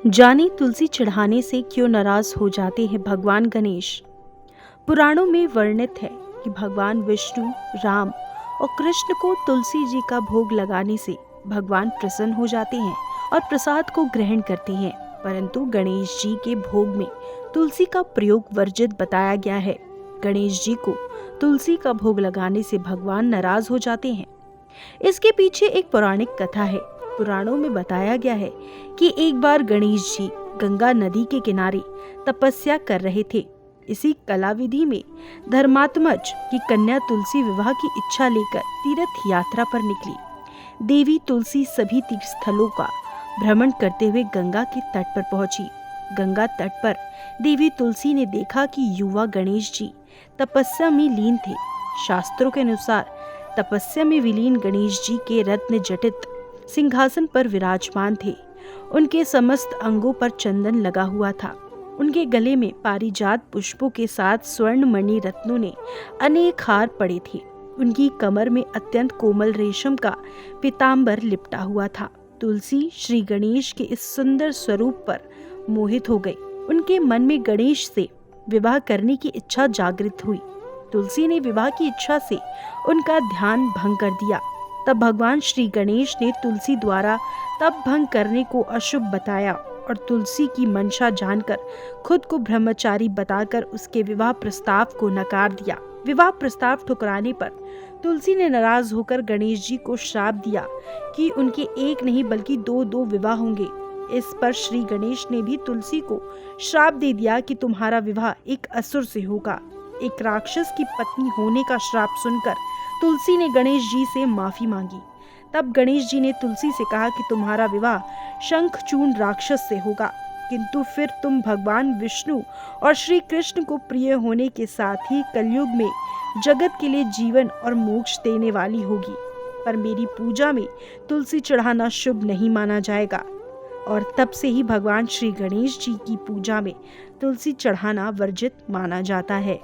जाने तुलसी चढ़ाने से क्यों नाराज हो जाते हैं भगवान गणेश। पुराणों में वर्णित है कि भगवान विष्णु, राम और कृष्ण को तुलसी जी का भोग लगाने से भगवान प्रसन्न हो जाते हैं और प्रसाद को ग्रहण करते हैं। परंतु गणेश जी के भोग में तुलसी का प्रयोग वर्जित बताया गया है। गणेश जी को तुलसी का भोग लगाने से भगवान नाराज हो जाते हैं। इसके पीछे एक पौराणिक कथा है। पुराणों में बताया गया है कि एक बार गणेश जी गंगा नदी के किनारे तपस्या कर रहे थे। इसी कला विधि में धर्मात्मज की कन्या तुलसी विवाह की इच्छा लेकर तीर्थ यात्रा पर निकली। देवी तुलसी सभी तीर्थ स्थलों का भ्रमण करते हुए गंगा के तट पर पहुंची। गंगा तट पर देवी तुलसी ने देखा कि युवा गणेश जी तपस्या में लीन थे। शास्त्रों के अनुसार तपस्या में विलीन गणेश जी के रत्न जटित सिंहासन पर विराजमान थे। उनके समस्त अंगों पर चंदन लगा हुआ था। उनके गले में पारिजात पुष्पों के साथ स्वर्ण मणि रत्नों ने अनेक हार पड़े थे। उनकी कमर में अत्यंत कोमल रेशम का पीताम्बर लिपटा हुआ था। तुलसी श्री गणेश के इस सुंदर स्वरूप पर मोहित हो गई। उनके मन में गणेश से विवाह करने की इच्छा जागृत हुई। तुलसी ने विवाह की इच्छा से उनका ध्यान भंग कर दिया। तब भगवान श्री गणेश ने तुलसी द्वारा तप भंग करने को अशुभ बताया और तुलसी की मंशा जानकर खुद को ब्रह्मचारी बताकर उसके विवाह प्रस्ताव को नकार दिया। विवाह प्रस्ताव ठुकराने पर तुलसी ने नाराज होकर गणेश जी को श्राप दिया कि उनके एक नहीं बल्कि दो विवाह होंगे। इस पर श्री गणेश ने भी तुलसी को श्राप दे दिया कि तुम्हारा विवाह एक असुर से होगा। एक राक्षस की पत्नी होने का श्राप सुनकर तुलसी ने गणेश जी से माफी मांगी। तब गणेश जी ने तुलसी से कहा कि तुम्हारा विवाह शंखचूर्ण राक्षस से होगा, किंतु फिर तुम भगवान विष्णु और श्री कृष्ण को प्रिय होने के साथ ही कलयुग में जगत के लिए जीवन और मोक्ष देने वाली होगी। पर मेरी पूजा में तुलसी चढ़ाना शुभ नहीं माना जाएगा। और तब से ही भगवान श्री गणेश जी की पूजा में तुलसी चढ़ाना वर्जित माना जाता है।